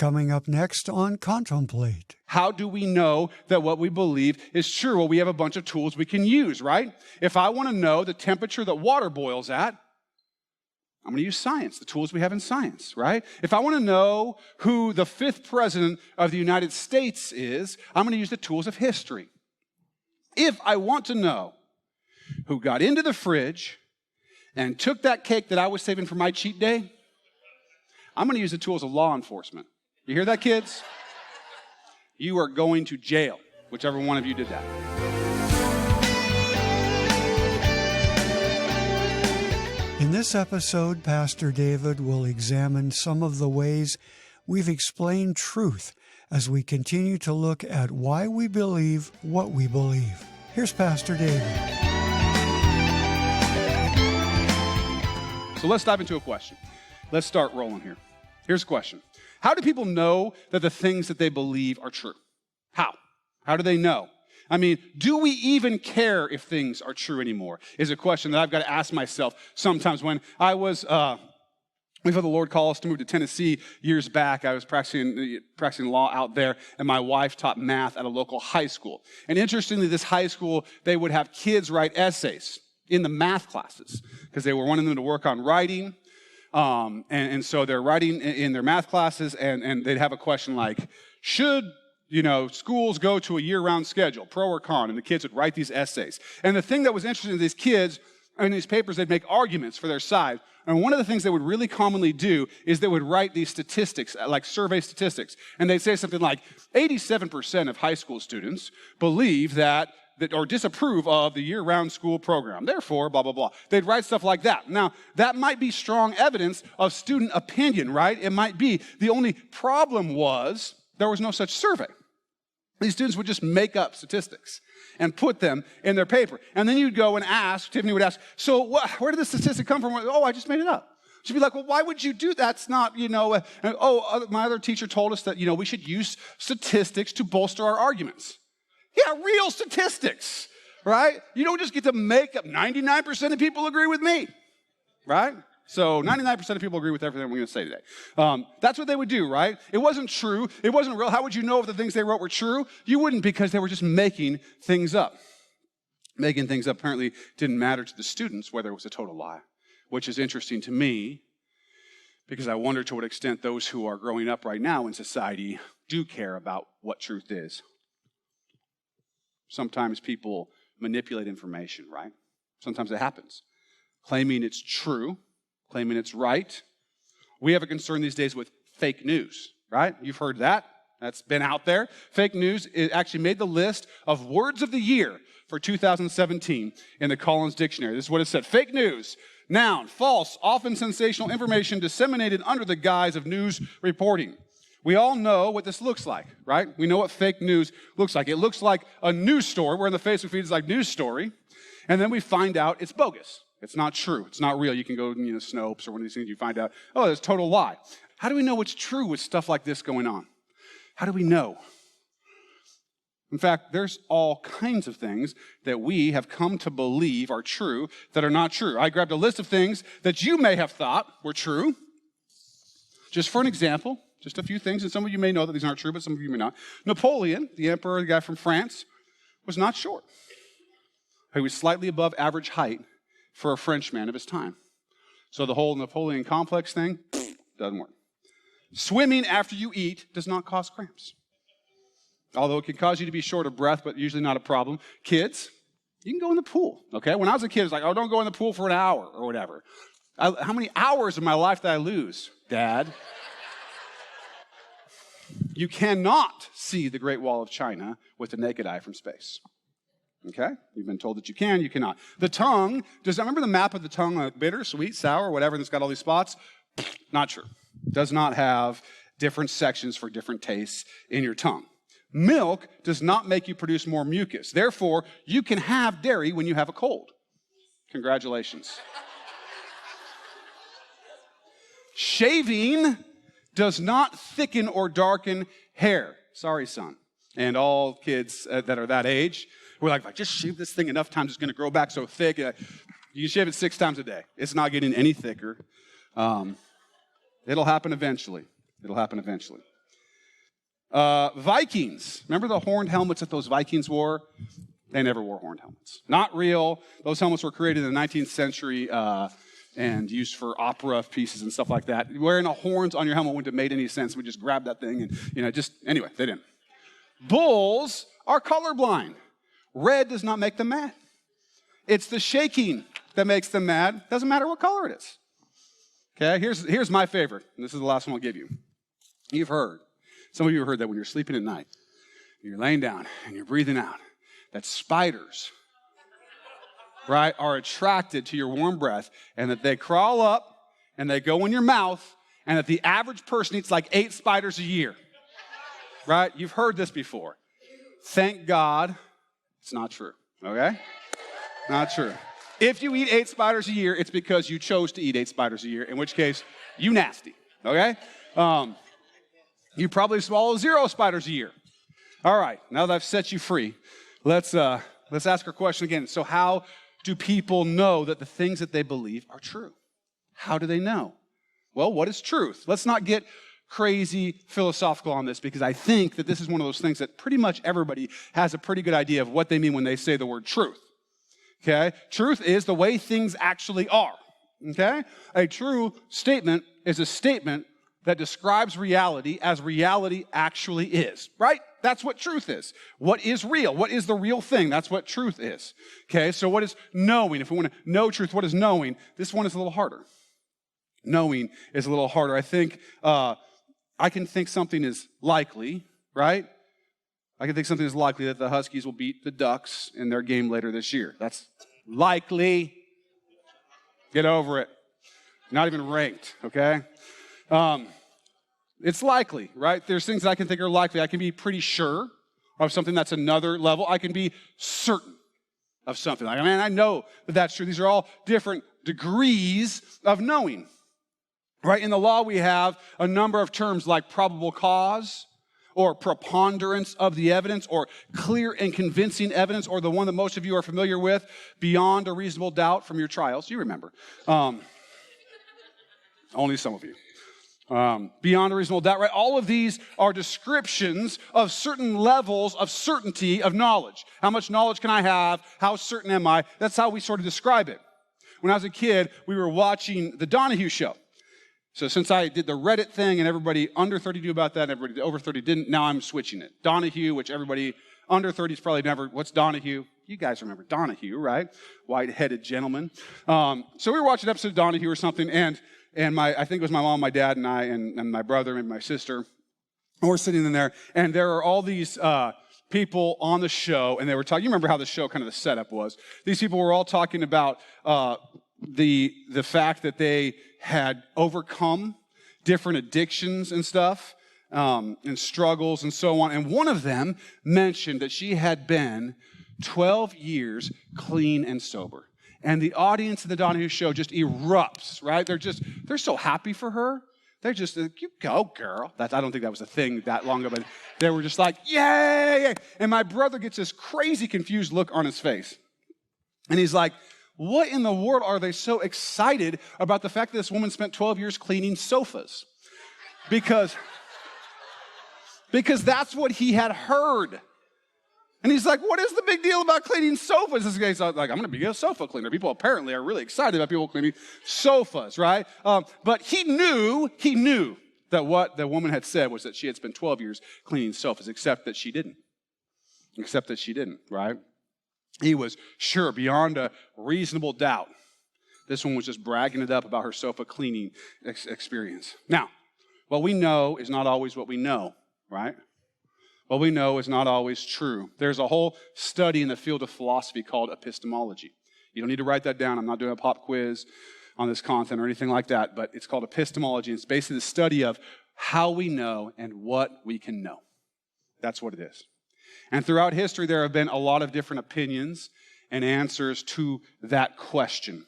coming up next on Contemplate. How do we know that what we believe is true? Well, we have a bunch of tools we can use, right? If I want to know the temperature that water boils at, I'm going to use science, the tools we have in science, right? If I want to know who the 5th president of the United States is, I'm going to use the tools of history. If I want to know who got into the fridge and took that cake that I was saving for my cheat day, I'm going to use the tools of law enforcement. You hear that, kids? You are going to jail, whichever one of you did that. In this episode, Pastor David will examine some of the ways we've explained truth as we continue to look at why we believe what we believe. Here's Pastor David. So let's dive into a question. Let's start rolling here. Here's a question. How do people know that the things that they believe are true? How? How do they know? I mean, do we even care if things are true anymore? Is a question that I've got to ask myself sometimes. When I was, we've had the Lord call us to move to Tennessee years back. I was practicing law out there, and my wife taught math at a local high school. And interestingly, this high school, they would have kids write essays in the math classes because they were wanting them to work on writing. And so they're writing in their math classes, and they'd have a question like, should schools go to a year-round schedule, pro or con? And the kids would write these essays. And the thing that was interesting to these kids, in these papers, they'd make arguments for their side. And one of the things they would really commonly do is they would write these statistics, like survey statistics. And they'd say something like, 87% of high school students believe that or disapprove of the year-round school program. Therefore, blah, blah, blah. They'd write stuff like that. Now, that might be strong evidence of student opinion, right? It might be. The only problem was there was no such survey. These students would just make up statistics and put them in their paper. And then you'd go and ask, Tiffany would ask, so where did the statistic come from? Oh, I just made it up. She'd be like, well, why would you do that? That's not, my other teacher told us that, we should use statistics to bolster our arguments. Yeah, real statistics, right? You don't just get to make up 99% of people agree with me, right? So 99% of people agree with everything we're going to say today. That's what they would do, right? It wasn't true. It wasn't real. How would you know if the things they wrote were true? You wouldn't, because they were just making things up. Making things up apparently didn't matter to the students whether it was a total lie, which is interesting to me because I wonder to what extent those who are growing up right now in society do care about what truth is. Sometimes people manipulate information, right? Sometimes it happens. Claiming it's true, claiming it's right. We have a concern these days with fake news, right? You've heard that. That's been out there. Fake news, it actually made the list of words of the year for 2017 in the Collins Dictionary. This is what it said. Fake news, noun, false, often sensational information disseminated under the guise of news reporting. We all know what this looks like, right? We know what fake news looks like. It looks like a news story. We're in the Facebook feed, it's like news story. And then we find out it's bogus. It's not true. It's not real. You can go, Snopes or one of these things, you find out, oh, there's a total lie. How do we know what's true with stuff like this going on? How do we know? In fact, there's all kinds of things that we have come to believe are true that are not true. I grabbed a list of things that you may have thought were true. Just for an example, just a few things, and some of you may know that these aren't true, but some of you may not. Napoleon, the emperor, the guy from France, was not short. He was slightly above average height for a Frenchman of his time. So the whole Napoleon complex thing doesn't work. Swimming after you eat does not cause cramps. Although it can cause you to be short of breath, but usually not a problem. Kids, you can go in the pool, okay? When I was a kid, it was like, oh, don't go in the pool for an hour or whatever. How many hours of my life did I lose, Dad? You cannot see the Great Wall of China with the naked eye from space. Okay? You've been told that you can, you cannot. The tongue, remember the map of the tongue, like bitter, sweet, sour, whatever, and it's got all these spots? Not true. Does not have different sections for different tastes in your tongue. Milk does not make you produce more mucus. Therefore, you can have dairy when you have a cold. Congratulations. Shaving does not thicken or darken hair. Sorry, son. And all kids that are that age, we're like, if I just shave this thing enough times, it's going to grow back so thick. You shave it 6 times a day. It's not getting any thicker. It'll happen eventually. It'll happen eventually. Vikings. Remember the horned helmets that those Vikings wore? They never wore horned helmets. Not real. Those helmets were created in the 19th century and used for opera pieces and stuff like that. Wearing a horns on your helmet wouldn't have made any sense. We just grabbed that thing and, anyway, they didn't. Bulls are colorblind. Red does not make them mad. It's the shaking that makes them mad. Doesn't matter what color it is. Okay, here's my favorite, and this is the last one I'll give you. Some of you have heard that when you're sleeping at night, you're laying down and you're breathing out, that spiders, right, are attracted to your warm breath, and that they crawl up and they go in your mouth, and that the average person eats like 8 spiders a year, right? You've heard this before. Thank God it's not true, okay? Not true. If you eat 8 spiders a year, it's because you chose to eat 8 spiders a year, in which case, you nasty, okay? You probably swallow 0 spiders a year. All right, now that I've set you free, let's ask our question again. So how do people know that the things that they believe are true? How do they know? Well, what is truth? Let's not get crazy philosophical on this, because I think that this is one of those things that pretty much everybody has a pretty good idea of what they mean when they say the word truth. Okay? Truth is the way things actually are. Okay? A true statement is a statement that describes reality as reality actually is, right? That's what truth is. What is real? What is the real thing? That's what truth is. Okay, so what is knowing? If we want to know truth, what is knowing? This one is a little harder. Knowing is a little harder. I think I can think something is likely, right? I can think something is likely that the Huskies will beat the Ducks in their game later this year. That's likely. Get over it. Not even ranked, okay? It's likely, right? There's things that I can think are likely. I can be pretty sure of something that's another level. I can be certain of something. Like, I know that that's true. These are all different degrees of knowing, right? In the law, we have a number of terms like probable cause, or preponderance of the evidence, or clear and convincing evidence, or the one that most of you are familiar with, beyond a reasonable doubt from your trials. You remember. Only some of you. Beyond a reasonable doubt, right? All of these are descriptions of certain levels of certainty of knowledge. How much knowledge can I have? How certain am I? That's how we sort of describe it. When I was a kid, we were watching the Donahue Show. So since I did the Reddit thing and everybody under 30 knew about that and everybody over 30 didn't, now I'm switching it. Donahue, which everybody under 30 is probably never, what's Donahue? You guys remember Donahue, right? White-headed gentleman. So we were watching an episode of Donahue or something, and I think it was my mom, my dad, and I, and my brother and my sister, and we're sitting in there, and there are all these people on the show, and they were talking, you remember how the show, kind of the setup was. These people were all talking about the fact that they had overcome different addictions and stuff, and struggles and so on, and one of them mentioned that she had been 12 years clean and sober. And the audience of the Donahue Show just erupts, right? They're so happy for her. They're just, you go, girl. I don't think that was a thing that long ago, but they were just like, yay! And my brother gets this crazy confused look on his face. And he's like, what in the world are they so excited about the fact that this woman spent 12 years cleaning sofas? Because that's what he had heard. And he's like, what is the big deal about cleaning sofas? This guy's like, I'm going to be a sofa cleaner. People apparently are really excited about people cleaning sofas, right? But he knew that what the woman had said was that she had spent 12 years cleaning sofas, except that she didn't, right? He was sure beyond a reasonable doubt. This one was just bragging it up about her sofa cleaning experience. Now, what we know is not always what we know, right? What we know is not always true. There's a whole study in the field of philosophy called epistemology. You don't need to write that down. I'm not doing a pop quiz on this content or anything like that, but it's called epistemology. It's basically the study of how we know and what we can know. That's what it is. And throughout history, there have been a lot of different opinions and answers to that question.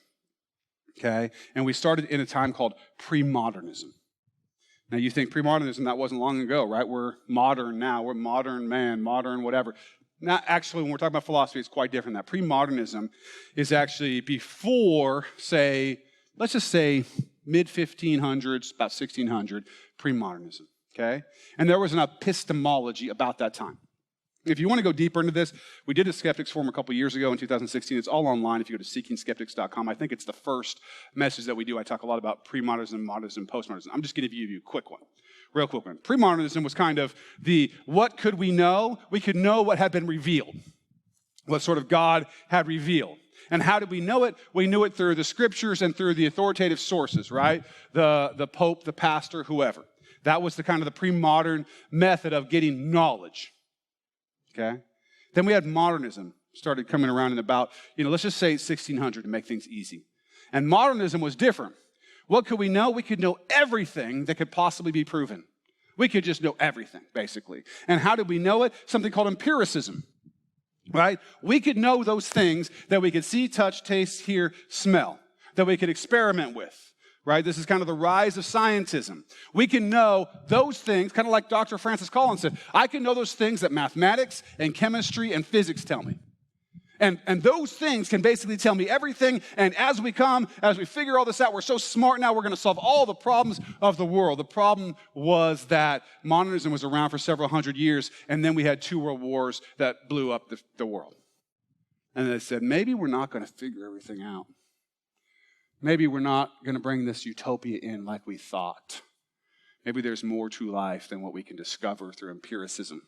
Okay? And we started in a time called pre-modernism. Now, you think pre-modernism, that wasn't long ago, right? We're modern now. We're modern man, modern whatever. Now, actually, when we're talking about philosophy, it's quite different. That pre-modernism is actually before, let's just say mid-1500s, about 1600, pre-modernism. okay? And there was an epistemology about that time. If you want to go deeper into this, we did a Skeptics Forum a couple years ago in 2016. It's all online if you go to seekingskeptics.com. I think it's the first message that we do. I talk a lot about pre-modernism, modernism, postmodernism. I'm just going to give you a quick one, real quick one. Pre-modernism was kind of the what could we know? We could know what had been revealed, what sort of God had revealed. And how did we know it? We knew it through the scriptures and through the authoritative sources, right? The pope, the pastor, whoever. That was the kind of the pre-modern method of getting knowledge. Okay? Then we had modernism started coming around in about, let's just say 1600 to make things easy. And modernism was different. What could we know? We could know everything that could possibly be proven. We could just know everything, basically. And how did we know it? Something called empiricism, right? We could know those things that we could see, touch, taste, hear, smell, that we could experiment with. Right? This is kind of the rise of scientism. We can know those things, kind of like Dr. Francis Collins said, I can know those things that mathematics and chemistry and physics tell me. And those things can basically tell me everything, and as we figure all this out, we're so smart now, we're going to solve all the problems of the world. The problem was that modernism was around for several hundred years, and then we had 2 world wars that blew up the world. And they said, maybe we're not going to figure everything out. Maybe we're not going to bring this utopia in like we thought. Maybe there's more to life than what we can discover through empiricism.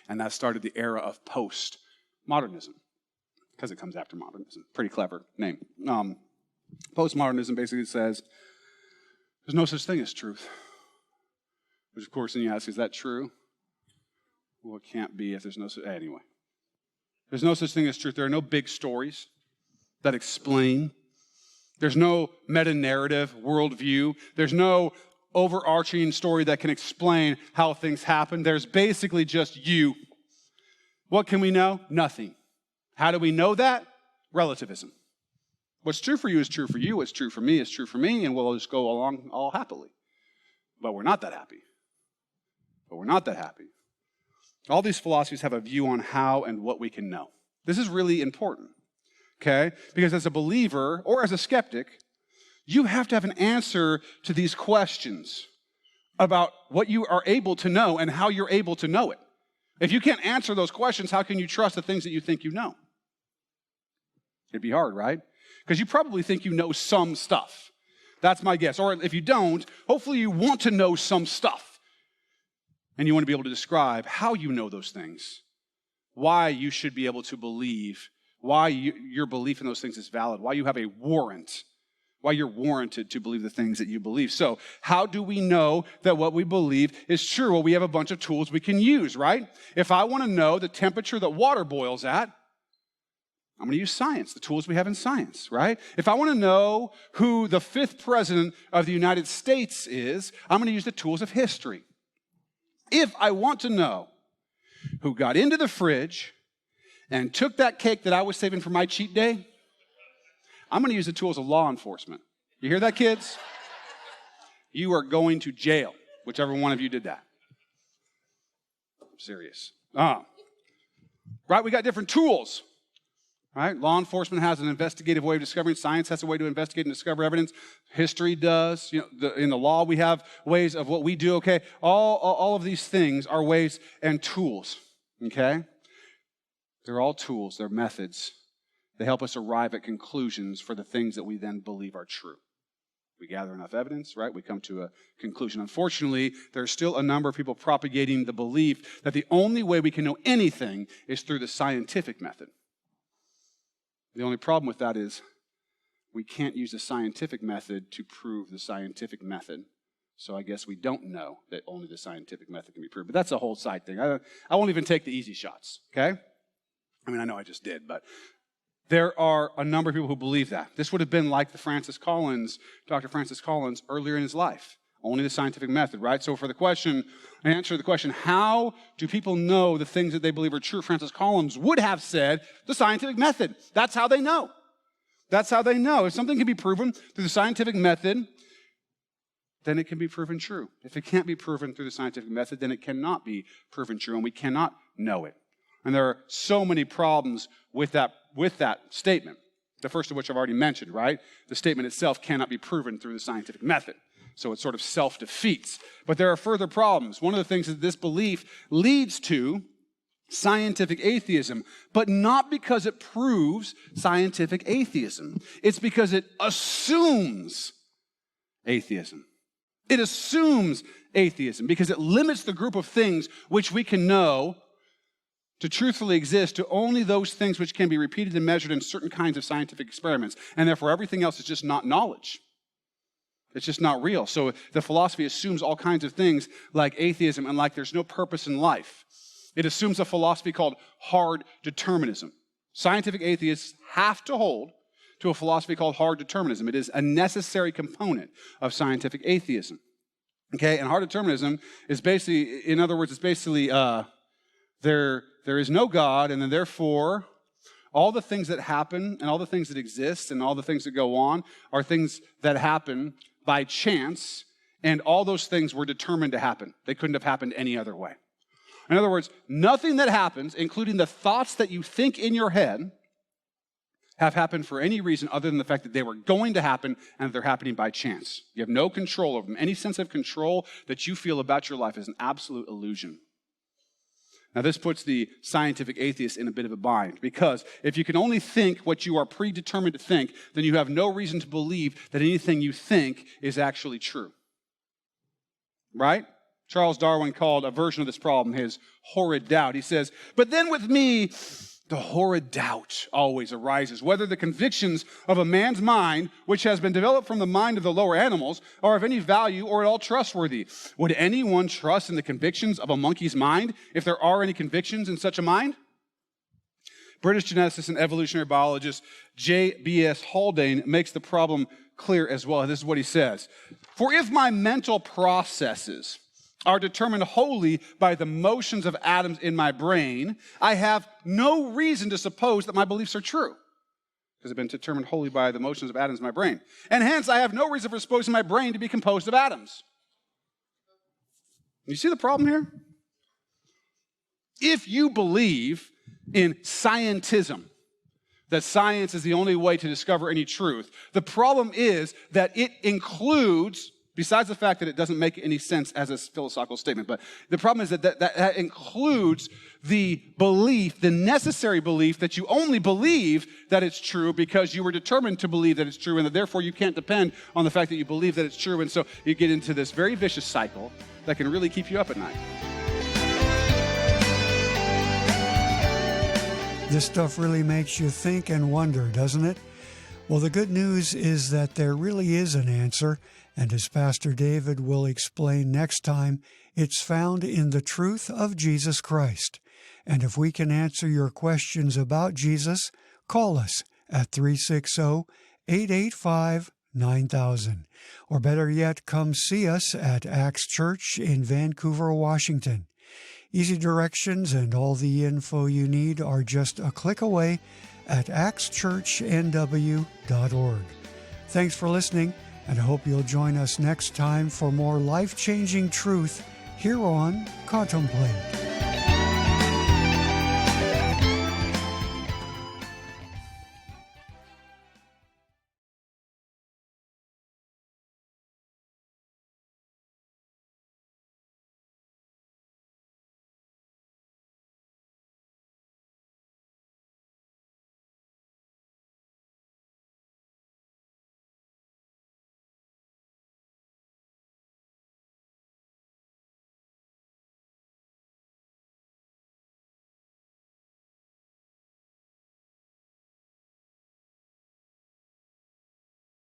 And that started the era of postmodernism, because it comes after modernism. Pretty clever name. Postmodernism basically says there's no such thing as truth. Which, of course, then you ask, is that true? Well, it can't be if there's no such... Anyway. There's no such thing as truth. There are no big stories that explain. There's no meta-narrative worldview. There's no overarching story that can explain how things happen. There's basically just you. What can we know? Nothing. How do we know that? Relativism. What's true for you is true for you. What's true for me is true for me, and we'll just go along all happily. But we're not that happy. All these philosophies have a view on how and what we can know. This is really important. Okay? Because as a believer or as a skeptic, you have to have an answer to these questions about what you are able to know and how you're able to know it. If you can't answer those questions, how can you trust the things that you think you know? It'd be hard, right? Because you probably think you know some stuff. That's my guess. Or if you don't, hopefully you want to know some stuff. And you want to be able to describe how you know those things, why you should be able to believe, why your belief in those things is valid, why you have a warrant, why you're warranted to believe the things that you believe. So how do we know that what we believe is true? Well, we have a bunch of tools we can use, right? If I want to know the temperature that water boils at, I'm going to use science, the tools we have in science, right? If I want to know who the 5th president of the United States is, I'm going to use the tools of history. If I want to know who got into the fridge and took that cake that I was saving for my cheat day, I'm going to use the tools of law enforcement. You hear that, kids? You are going to jail, whichever one of you did that. I'm serious. Right? We got different tools. Right? Law enforcement has an investigative way of discovering. Science has a way to investigate and discover evidence. History does. In the law, we have ways of what we do. Okay, all of these things are ways and tools. Okay, they're all tools. They're methods. They help us arrive at conclusions for the things that we then believe are true. We gather enough evidence, right? We come to a conclusion. Unfortunately, there's still a number of people propagating the belief that the only way we can know anything is through the scientific method. The only problem with that is we can't use the scientific method to prove the scientific method. So I guess we don't know that only the scientific method can be proved. But that's a whole side thing. I won't even take the easy shots, okay? I mean, I know I just did, but there are a number of people who believe that. This would have been like Dr. Francis Collins earlier in his life. Only the scientific method, right? So for the answer to the question, how do people know the things that they believe are true? Francis Collins would have said the scientific method. That's how they know. That's how they know. If something can be proven through the scientific method, then it can be proven true. If it can't be proven through the scientific method, then it cannot be proven true, and we cannot know it. And there are so many problems with that statement. The first of which I've already mentioned, right? The statement itself cannot be proven through the scientific method. So it sort of self-defeats. But there are further problems. One of the things that this belief leads to scientific atheism, but not because it proves scientific atheism. It's because it assumes atheism. It assumes atheism because it limits the group of things which we can know to truthfully exist to only those things which can be repeated and measured in certain kinds of scientific experiments. And therefore, everything else is just not knowledge. It's just not real. So the philosophy assumes all kinds of things like atheism and like there's no purpose in life. It assumes a philosophy called hard determinism. Scientific atheists have to hold to a philosophy called hard determinism. It is a necessary component of scientific atheism. Okay, and hard determinism is basically, in other words, it's basically there is no God, and then therefore all the things that happen and all the things that exist and all the things that go on are things that happen by chance, and all those things were determined to happen. They couldn't have happened any other way. In other words, nothing that happens, including the thoughts that you think in your head, have happened for any reason other than the fact that they were going to happen and that they're happening by chance. You have no control over them. Any sense of control that you feel about your life is an absolute illusion. Now, this puts the scientific atheist in a bit of a bind, because if you can only think what you are predetermined to think, then you have no reason to believe that anything you think is actually true. Right? Charles Darwin called a version of this problem his horrid doubt. He says, "But then with me, the horrid doubt always arises, whether the convictions of a man's mind, which has been developed from the mind of the lower animals, are of any value or at all trustworthy. Would anyone trust in the convictions of a monkey's mind if there are any convictions in such a mind?" British geneticist and evolutionary biologist J.B.S. Haldane makes the problem clear as well. This is what he says. "For if my mental processes are determined wholly by the motions of atoms in my brain, I have no reason to suppose that my beliefs are true, because they've been determined wholly by the motions of atoms in my brain. And hence, I have no reason for supposing my brain to be composed of atoms." You see the problem here? If you believe in scientism, that science is the only way to discover any truth, the problem is that it includes, besides the fact that it doesn't make any sense as a philosophical statement, but the problem is that includes the belief, the necessary belief that you only believe that it's true because you were determined to believe that it's true, and that therefore you can't depend on the fact that you believe that it's true. And so you get into this very vicious cycle that can really keep you up at night. This stuff really makes you think and wonder, doesn't it? Well, the good news is that there really is an answer. And as Pastor David will explain next time, it's found in the truth of Jesus Christ. And if we can answer your questions about Jesus, call us at 360-885-9000. Or better yet, come see us at Acts Church in Vancouver, Washington. Easy directions and all the info you need are just a click away at actschurchnw.org. Thanks for listening, and I hope you'll join us next time for more life-changing truth here on Contemplate.